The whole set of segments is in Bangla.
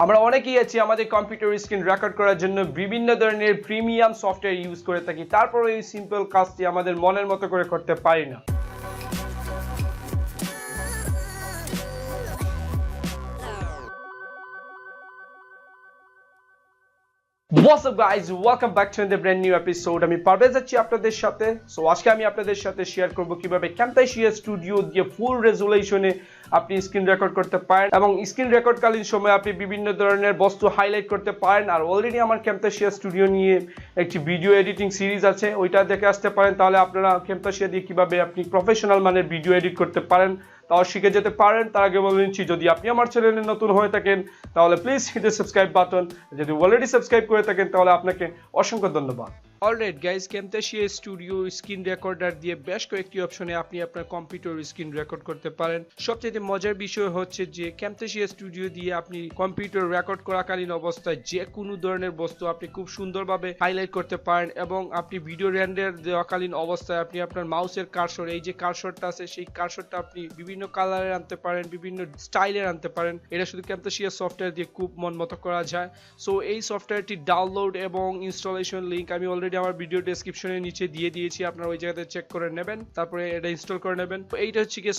আমরা অনেকেই আছি আমাদের কম্পিউটার স্ক্রিন রেকর্ড করার জন্য বিভিন্ন ধরনের প্রিমিয়াম সফটওয়্যার ইউজ করে থাকি, তারপরে এই সিম্পল কাজটি আমাদের মনের মতো করে করতে পারি না। What's up guys, welcome back to the brand new episode. আমি ParVez আছি আপনাদের সাথে। সো আজকে আমি আপনাদের সাথে শেয়ার করব কিভাবে Camtasia স্টুডিও দিয়ে ফুল রেজোলিউশনে আপনি স্ক্রিন রেকর্ড করতে পারেন এবং স্ক্রিন রেকর্ড কালীন সময় আপনি বিভিন্ন ধরনের বস্তু হাইলাইট করতে পারেন। আর অলরেডি আমার Camtasia স্টুডিও নিয়ে একটি ভিডিও এডিটিং সিরিজ আছে, ওইটা দেখে আসতে পারেন। তাহলে আপনারা Camtasia দিয়ে কিভাবে আপনি প্রফেশনাল মানের ভিডিও এডিট করতে পারেন তাও শিখে যেতে পারেন। তার আগে বলে নিচ্ছি, যদি আপনি আমার চ্যানেলে নতুন হয়ে থাকেন তাহলে please hit the subscribe button. যদি অলরেডি সাবস্ক্রাইব করে থাকেন তাহলে আপনাকে অসংখ্য ধন্যবাদ। Alright guys, Camtasia studio screen recorder দিয়ে বেশ কয়েকটি অপশনে আপনি আপনার কম্পিউটার স্ক্রিন রেকর্ড করতে পারেন। সবচেয়ে মজার বিষয় হচ্ছে যে Camtasia স্টুডিও দিয়ে আপনি কম্পিউটার রেকর্ড করাকালীন অবস্থায় যে কোনো ধরনের বস্তু আপনি খুব সুন্দরভাবে হাইলাইট করতে পারেন এবং আপনি ভিডিও রেন্ডার দেওয়াকালীন অবস্থায় আপনি আপনার মাউসের কার্সর, এই যে কার্সরটা আছে সেই কার্সরটা আপনি বিভিন্ন কালারের আনতে পারেন, বিভিন্ন স্টাইলের আনতে পারেন। এটা শুধু Camtasia সফটওয়্যার দিয়ে খুব মন মতো করা যায়। সো এই সফটওয়্যারটি ডাউনলোড এবং ইনস্টলেশন লিংক আমি অলরেডি আমার ভিডিও ডেসক্রিপশনের নিচে দিয়ে দিয়েছি, আপনারা ওই জায়গাতে চেক করে নেবেন, তারপরে এটা ইনস্টল করে নেবেন। এইটা হচ্ছে কি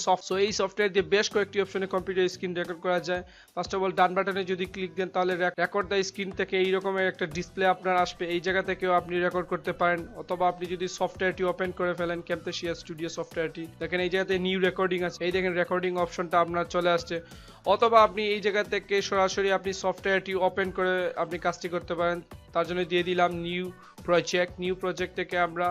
এই সফটওয়্যার দিয়ে বেশ কয়েকটি অপশনে কম্পিউটার স্ক্রিন রেকর্ড করা যায়। ফার্স্ট অফ অল ডান বাটনে যদি ক্লিক দেন তাহলে রেকর্ড দ্য স্ক্রিন থেকে এই রকমের একটা ডিসপ্লে আপনার আসবে, এই জায়গা থেকেও আপনি রেকর্ড করতে পারেন। অথবা আপনি যদি সফটওয়্যারটি ওপেন করে ফেলেন Camtasia স্টুডিও সফটওয়্যারটি, দেখেন এই জায়গাতে নিউ রেকর্ডিং আছে, এই দেখেন রেকর্ডিং অপশনটা আপনার চলে আসছে। অথবা আপনি এই জায়গা থেকে সরাসরি আপনি সফটওয়্যারটি ওপেন করে আপনি কাজটি করতে পারেন। তার জন্য দিয়ে দিলাম নিউ প্রজেক্ট থেকে আমরা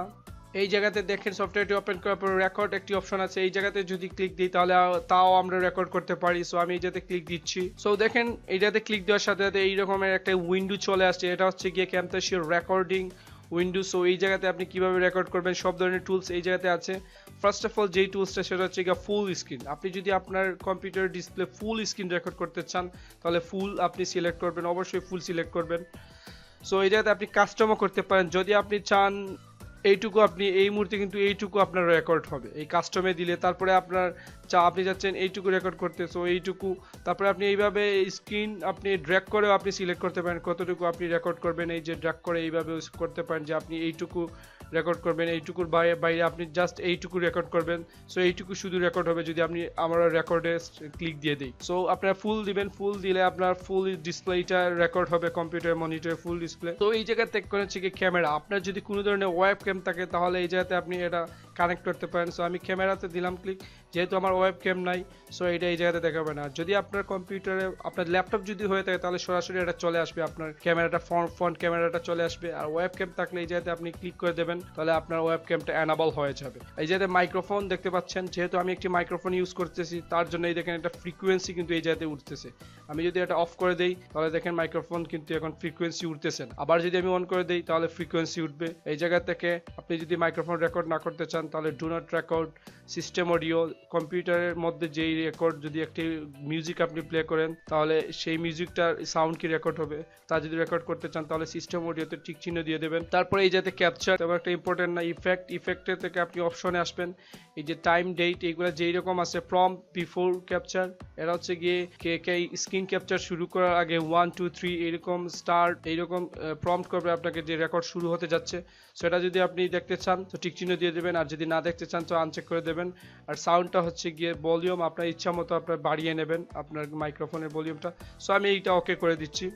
এই জায়গাতে দেখেন সফটওয়্যারটি ওপেন করার পর রেকর্ড একটি অপশন আছে, এই জায়গাতে যদি ক্লিক দিই তাহলে তাও আমরা রেকর্ড করতে পারি। সো আমি এই জায়গাতে ক্লিক দিচ্ছি। সো দেখেন এই জায়গাতে ক্লিক দেওয়ার সাথে সাথে এই রকমের একটা উইন্ডো চলে আসছে, এটা হচ্ছে গিয়ে Camtasia রেকর্ডিং উইন্ডো। সো এই জায়গাতে আপনি কিভাবে রেকর্ড করবেন সব ধরনের টুলস এই জায়গাতে আছে। ফার্স্ট অফ অল যেই টুলসটা সেটা হচ্ছে গিয়ে ফুল স্ক্রিন। আপনি যদি আপনার computer display full screen record করতে চান তাহলে ফুল আপনি সিলেক্ট করবেন, অবশ্যই ফুল সিলেক্ট করবেন। সো এই জায়গাতে আপনি কাস্টমও করতে পারেন, যদি আপনি চান এইটুকু আপনি এই মুহূর্তে কিন্তু এইটুকু আপনার রেকর্ড হবে এই কাস্টমে দিলে। তারপরে আপনি যাচ্ছেন এইটুকু রেকর্ড করতে, সো এইটুকু। তারপরে আপনি এইভাবে স্ক্রিন আপনি ড্র্যাগ করেও আপনি সিলেক্ট করতে পারেন কতটুকু আপনি রেকর্ড করবেন। এই যে ড্র্যাগ করে এইভাবে করতে পারেন যে আপনি এইটুকু রেকর্ড করবেন, এইটুকুর বাইরে আপনি জাস্ট এইটুকু রেকর্ড করবেন। সো এইটুকু শুধু রেকর্ড হবে যদি আপনি আমরা রেকর্ডে ক্লিক দিয়ে দিই। সো আপনারা ফুল দিবেন, ফুল দিলে আপনার ফুল ডিসপ্লেটা রেকর্ড হবে কম্পিউটার মনিটরে ফুল ডিসপ্লে। তো এই জায়গাতে হচ্ছে কি ক্যামেরা, আপনার যদি কোনো ধরনের ওয়েব ক্যাম থাকে তাহলে এই জায়গাতে আপনি এটা কানেক্ট করতে পারেন। সো আমি ক্যামেরাতে দিলাম ক্লিক, যেহেতু আমার ওয়েব ক্যাম নাই সো এটা এই জায়গাতে দেখাবে না। যদি আপনার কম্পিউটারে আপনার ল্যাপটপ যদি হয়ে থাকে তাহলে সরাসরি এটা চলে আসবে, আপনার ক্যামেরাটা ফ্রন্ট ক্যামেরাটা চলে আসবে। আর ওয়েব ক্যাম থাকলে এই জায়গাতে আপনি ক্লিক করে দেবেন, তাহলে আপনার ওয়েব ক্যামটা এনাবল হয়ে যাবে। এই জায়গাতে মাইক্রোফোন দেখতে পাচ্ছেন, যেহেতু আমি একটি মাইক্রোফোন ইউজ করতেছি তার জন্য এই দেখেন একটা ফ্রিকোয়েন্সি কিন্তু এই জায়গাতে উঠতেছে। আমি যদি এটা অফ করে দেই তাহলে দেখেন মাইক্রোফোন কিন্তু এখন ফ্রিকোয়েন্সি উঠতেছে না। আবার যদি আমি অন করে দেই তাহলে ফ্রিকোয়েন্সি উঠবে। এই জায়গা থেকে আপনি যদি মাইক্রোফোন রেকর্ড না করতে চান তাহলে do not record, system audio, কম্পিউটারের মধ্যে যেই রেকর্ড, যদি একটি মিউজিক আপনি প্লে করেন তাহলে সেই মিউজিকটার সাউন্ড কি রেকর্ড হবে, তা যদি রেকর্ড করতে চান তাহলে সিস্টেম অডিওতে টিক চিহ্ন দিয়ে দেবেন। তারপরে এই যাতে ক্যাপচার এবং একটা ইম্পর্টেন্ট না ইফেক্টের থেকে আপনি অপশনে আসবেন। এই যে টাইম ডেট এইগুলো যেই রকম আছে, প্রম্পট বিফোর ক্যাপচার, এরা হচ্ছে গিয়ে কে স্ক্রিন ক্যাপচার শুরু করার আগে 1 2 3 এরকম স্টার্ট এইরকম প্রম্পট করবে আপনাকে যে রেকর্ড শুরু হতে যাচ্ছে। সেটা যদি আপনি দেখতে চান তো টিক চিহ্ন দিয়ে দেবেন, আর যদি না দেখতে চান তো আনচেক করে দেবেন। আর সাউন্ডটা হচ্ছে গিয়ে ভলিউম আপনার ইচ্ছা মতো আপনার বাড়িয়ে নেবেন আপনার মাইক্রোফোনের ভলিউমটা। সো আমি এইটা ওকে করে দিচ্ছি।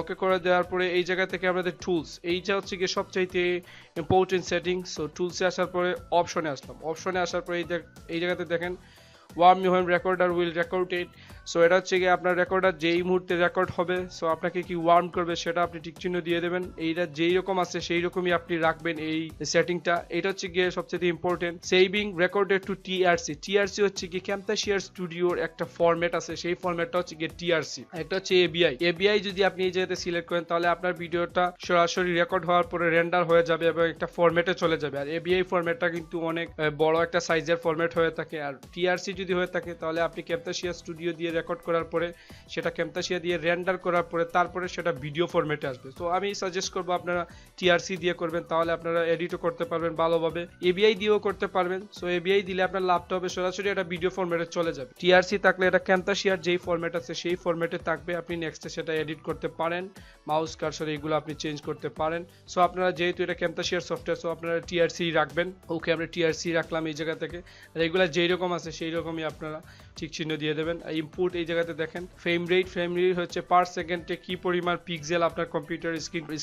ওকে করে দেওয়ার পরে এই জায়গা থেকে আমাদের টুলস, এইটা হচ্ছে গিয়ে সবচাইতে ইম্পর্টেন্ট সেটিং। সো টুলসে আসার পরে অপশনে আসলাম, অপশনে আসার পরে এই জায়গাতে দেখেন warm home recorder will record it. So এটা হচ্ছে গিয়ে আপনার রেকর্ডার যেই মুহূর্তে রেকর্ড হবে সো আপনাকে কি ওয়ার্ম করবে সেটা আপনি টিক চিহ্ন দিয়ে দেবেন। এইটা যেই রকম আছে সেই রকমই আপনি রাখবেন এই সেটিংটা। এটা হচ্ছে গিয়ে সবচেয়ে important. Saving recorded to TRC হচ্ছে গিয়ে Camtasia স্টুডিওর একটা ফরম্যাট আছে, সেই ফরম্যাটটা হচ্ছে গিয়ে টিআরসি। একটা হচ্ছে এবিআই যদি আপনি এই জায়গাতে সিলেক্ট করেন তাহলে আপনার ভিডিওটা সরাসরি রেকর্ড হওয়ার পরে রেন্ডার হয়ে যাবে এবং একটা ফরম্যাটে চলে যাবে। আর এবিআই ফরম্যাটটা কিন্তু অনেক বড় একটা সাইজের ফরম্যাট হয়ে থাকে। আর টিআরসি যদি হয়ে থাকে তাহলে আপনি Camtasia স্টুডিও দিয়ে রেকর্ড করার পরে সেটা ক্যামতাসিয়া দিয়ে রেন্ডার করার পরে তারপরে সেটা ভিডিও ফরম্যাটে আসবে। তো আমি সাজেস্ট করবো আপনারা টিআরসি দিয়ে করবেন, তাহলে আপনারা এডিটও করতে পারবেন ভালোভাবে, এবিআই দিয়েও করতে পারবেন। সো এবিআই দিলে আপনার ল্যাপটপে সরাসরি এটা ভিডিও ফরম্যাটে চলে যাবে। টিআরসি থাকলে এটা ক্যামতাসিয়ার যেই ফরম্যাট আছে সেই ফরম্যাটে থাকবে, আপনি নেক্সটে সেটা এডিট করতে পারেন, মাউস কার্সর এগুলো আপনি চেঞ্জ করতে পারেন। সো আপনারা যেহেতু এটা ক্যামতাসিয়ার সফটওয়্যার, সো আপনারা টিআরসি রাখবেন। ওকে, আমরা টিআরসি রাখলাম এই জায়গা থেকে, আর এগুলো যেই রকম আছে সেই রকমই আপনারা ঠিক চিহ্ন দিয়ে দেবেন। ইনপুট এই জায়গাতে দেখেন ফ্রেম রেট হচ্ছে পার সেকেন্ডে কি পরিমাণ পিক্সেল আপনার কম্পিউটার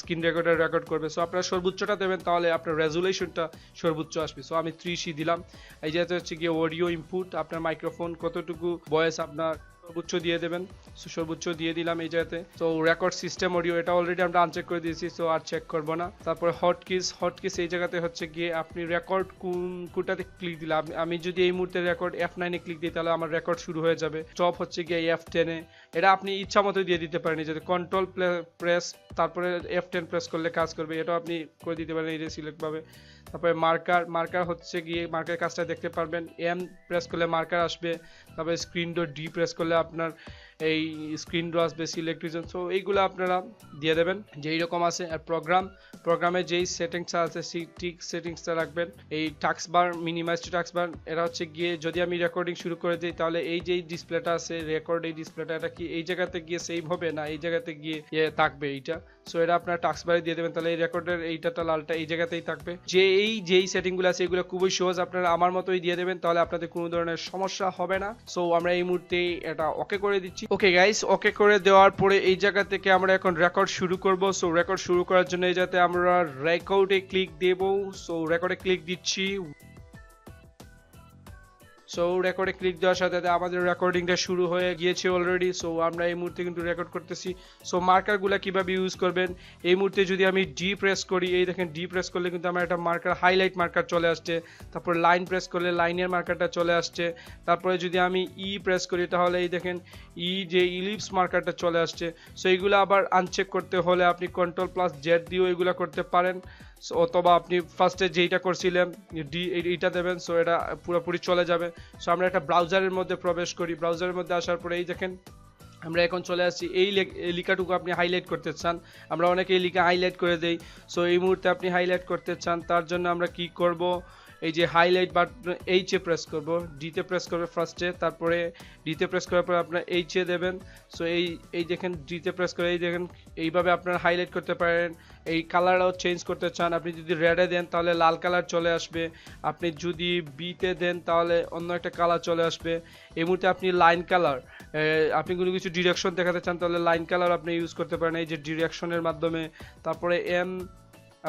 স্ক্রিন রেকর্ডার রেকর্ড করবে। সো আপনারা সর্বোচ্চটা দেবেন, তাহলে আপনার রেজুলেশনটা সর্বোচ্চ আসবে। সো আমি 30 দিলাম। এই জায়গাতে হচ্ছে গিয়ে অডিও ইনপুট, আপনার মাইক্রোফোন কতটুকু ভয়েস আপনার সর্বোচ্চ দিয়ে দেবেন। সো সর্বোচ্চ দিয়ে দিলাম এই জায়গাতে। তো রেকর্ড সিস্টেম অডিও এটা অলরেডি আমরা আনচেক করে দিয়েছি, সো আর চেক করব না। তারপরে হটকিস এই জায়গাতে হচ্ছে গিয়ে আপনি রেকর্ড কোনটাতে ক্লিক দিলে, আমি যদি এই মুহূর্তে রেকর্ড F9 এ ক্লিক দিই তাহলে আমার রেকর্ড শুরু হয়ে যাবে। স্টপ হচ্ছে গিয়ে F10 এ, এটা আপনি ইচ্ছা মতো দিয়ে দিতে পারেন। যদি কন্ট্রোল প্রেস তারপরে F10 প্রেস করলে কাজ করবে, এটাও আপনি করে দিতে পারেন এই যে সিলেক্ট ভাবে। তারপরে মার্কার হচ্ছে গিয়ে মার্কার কাজটা দেখতে পারবেন, M প্রেস করলে মার্কার আসবে। তারপরে স্ক্রিন ডট ডি প্রেস করলে আপনার এই স্ক্রিন ড্র আসবে, সিলেক্ট রিজন। সো এইগুলো আপনারা দিয়ে দেবেন যেই রকম আছে। আর প্রোগ্রামে যেই সেটিংসটা আছে সেই ঠিক সেটিংসটা রাখবেন। এই টাস্ক বার, মিনিমাইজড টাস্ক বার, এটা হচ্ছে গিয়ে যদি আমি রেকর্ডিং শুরু করে দিই তাহলে এই যে ডিসপ্লেটা আছে রেকর্ড, এই ডিসপ্লেটা এটা কি এই জায়গাতে গিয়ে সেভ হবে না এই জায়গাতে গিয়ে থাকবে এইটা। সো এটা আপনার টাস্ক বারে দিয়ে দেবেন, তাহলে এই রেকর্ডের এইটাটা লালটা এই জায়গাতেই থাকবে। যেই সেটিংগুলো আছে এগুলো খুবই সহজ, আপনারা আমার মতোই দিয়ে দেবেন, তাহলে আপনাদের কোনো ধরনের সমস্যা হবে না। সো আমরা এই মুহূর্তে এটা ওকে করে দিচ্ছি। ওকে গাইস, ওকে করে দেওয়ার পরে এই জায়গা থেকে আমরা এখন রেকর্ড শুরু করব। সো রেকর্ড শুরু করার জন্য এই যাতে আমরা রেকর্ডে ক্লিক দেব। সো রেকর্ডে ক্লিক দিচ্ছি। সো রেকর্ডে ক্লিক দেওয়ার সাথে সাথে আমাদের রেকর্ডিংটা শুরু হয়ে গিয়েছে অলরেডি। সো আমরা এই মুহূর্তে কিন্তু রেকর্ড করতেছি। সো মার্কারগুলো কিভাবে ইউজ করবেন, এই মুহূর্তে যদি আমি ডি প্রেস করি, এই দেখেন ডি প্রেস করলে কিন্তু আমার একটা মার্কার, হাইলাইট মার্কার চলে আসছে। তারপর লাইন প্রেস করলে লাইনের মার্কারটা চলে আসছে। তারপরে যদি আমি ই প্রেস করি তাহলে এই দেখেন যে ইলিপস মার্কারটা চলে আসছে। সো এইগুলো আবার আনচেক করতে হলে আপনি Ctrl+Z দিয়েও এগুলো করতে পারেন, অথবা আপনি ফার্স্টে যেইটা করছিলেন এইটা দেবেন। সো এটা পুরোপুরি চলে যাবে। সো আমরা একটা ব্রাউজারের মধ্যে প্রবেশ করি। ব্রাউজারের মধ্যে আসার পরে এই দেখেন আমরা এখন চলে আসছি। এই লেখাটুকু আপনি হাইলাইট করতে চান, আমরা অনেকে এই লেখা হাইলাইট করে দেই। সো এই মুহূর্তে আপনি হাইলাইট করতে চান, তার জন্য আমরা কি করব, এই যে হাইলাইট বাটন এইচে প্রেস করব, ডিতে প্রেস করবে ফার্স্টে, তারপরে ডিতে প্রেস করার পরে আপনার এইচে দেবেন। সো এই দেখেন ডিতে প্রেস করে এই দেখেন এইভাবে আপনারা হাইলাইট করতে পারেন। এই কালারটাও চেঞ্জ করতে চান, আপনি যদি রেডে দেন তাহলে লাল কালার চলে আসবে, আপনি যদি বিতে দেন তাহলে অন্য একটা কালার চলে আসবে। এই মুহূর্তে আপনি লাইন কালার, আপনি কোনো কিছু ডিরেকশন দেখাতে চান তাহলে লাইন কালার আপনি ইউজ করতে পারেন এই যে ডিরেকশনের মাধ্যমে। তারপরে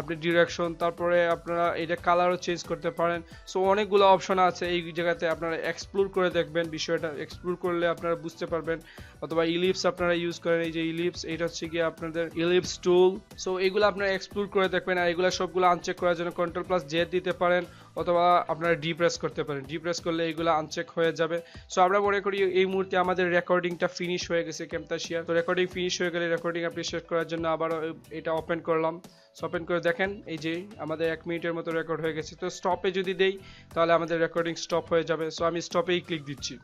আপনি ডিরেকশন, তারপরে আপনারা এটা কালারও চেঞ্জ করতে পারেন। সো অনেকগুলো অপশন আছে এই জায়গাতে, আপনারা এক্সপ্লোর করে দেখবেন, বিষয়টা এক্সপ্লোর করলে আপনারা বুঝতে পারবেন। অথবা ইলিপস আপনারা ইউজ করেন, এই যে ইলিপস, এটা হচ্ছে গিয়ে আপনাদের ইলিপস টুল। সো এগুলো আপনারা এক্সপ্লোর করে দেখবেন। আর এগুলো সবগুলো আনচেক করার জন্য Ctrl+Z দিতে পারেন, অথবা আপনারা ডি প্রেস করতে পারেন। ডি প্রেস করলে এইগুলো আনচেক হয়ে যাবে। সো আমরা মনে করি এই মুহূর্তে আমাদের রেকর্ডিংটা ফিনিশ হয়ে গেছে ক্যামতাসিয়া। তো রেকর্ডিং ফিনিশ হয়ে গেলে রেকর্ডিং আপনি শেষ করার জন্য আবারও এটা ওপেন করলাম। সো ওপেন করে দেখেন এই যে আমাদের 1 মিনিটের মতো রেকর্ড হয়ে গেছে। তো স্টপে যদি দেই তাহলে আমাদের রেকর্ডিং স্টপ হয়ে যাবে। সো আমি স্টপেই ক্লিক দিচ্ছি।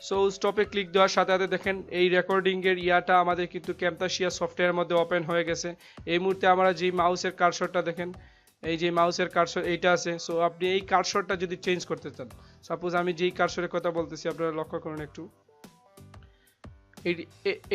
সো স্টপে ক্লিক দেওয়ার সাথে সাথে দেখেন এই রেকর্ডিং এর ইয়াটা আমাদের কিন্তু ক্যামতাসিয়া সফটওয়্যারের মধ্যে ওপেন হয়ে গেছে। এই মুহূর্তে আমরা যে মাউসের কার্সরটা দেখেন, এই যে মাউসের কার্সর এইটা আছে। সো আপনি এই কার্সরটা যদি চেঞ্জ করতে চান, সাপোজ আমি যেই কার্সরের কথা বলতেছি আপনারা লক্ষ্য করুন একটু,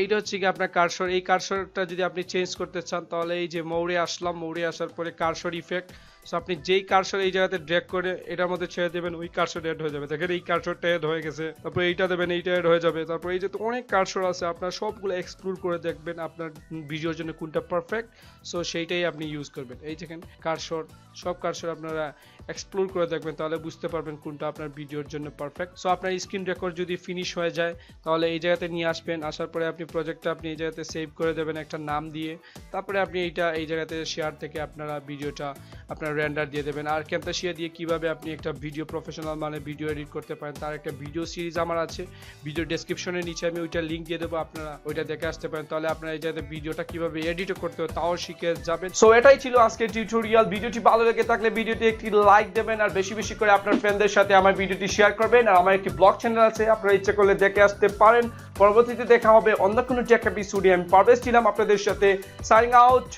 এইটা হচ্ছে কি আপনার কার্সর। এই কার্সরটা যদি আপনি চেঞ্জ করতে চান তাহলে এই যে মোড়ে আসলাম, মোড়ে আসার পরে কার্সর ইফেক্ট। সো আপনি যেই কার্সর এই জায়গাতে ড্র্যাগ করে এটার মধ্যে ছেড়ে দেবেন, ওই কার্সর অ্যাড হয়ে যাবে। দেখেন এই কার্সরটা অ্যাড হয়ে গেছে। তারপর এইটা দেবেন, এইটা অ্যাড হয়ে যাবে। তারপর এই যে অনেক কার্সর আছে, আপনার সবগুলো এক্সপ্লোর করে দেখবেন আপনার ভিডিওর জন্য কোনটা পারফেক্ট। সো সেইটাই আপনি ইউজ করবেন। এই দেখেন কার্সর, সব কার্সর আপনারা এক্সপ্লোর করে দেখবেন, তাহলে বুঝতে পারবেন কোনটা আপনার ভিডিওর জন্য পারফেক্ট। সো আপনার স্ক্রিন রেকর্ড যদি ফিনিশ হয়ে যায় তাহলে এই জায়গাতে নিয়ে আসবেন। আসার পরে আপনি প্রজেক্টটা আপনি এই জায়গাতে সেভ করে দেবেন একটা নাম দিয়ে। তারপরে আপনি এই জায়গাতে শেয়ার থেকে আপনারা ভিডিওটা আপনার রেন্ডার দিয়ে দেবেন। আর ক্যামতাসিয়া দিয়ে কিভাবে আপনি একটা ভিডিও প্রফেশনাল মানে ভিডিও এডিট করতে পারেন তার একটা ভিডিও সিরিজ আমার আছে, ভিডিও ডেসক্রিপশনের নিচে আমি ওইটা লিঙ্ক দিয়ে দেবো, আপনারা ওইটা দেখে আসতে পারেন। তাহলে আপনারা এই জায়গাতে ভিডিওটা কিভাবে এডিট করতে হয় তাও শিখে যাবেন। সো এটাই ছিল আজকের টিউটোরিয়াল। ভিডিওটি ভালো লেগে থাকলে ভিডিওটি একটি লাইক লাইক দেবেন আর বেশি বেশি করে আপনার ফ্রেন্ডদের সাথে আমার ভিডিওটি শেয়ার করবেন। আর আমার একটি ব্লগ চ্যানেল আছে, আপনারা ইচ্ছা করলে দেখে আসতে পারেন। পরবর্তীতে দেখা হবে অন্য কোনো টেক এপিসোডে। আমি পারভেজ ছিলাম আপনাদের সাথে, সাইনিং আউট।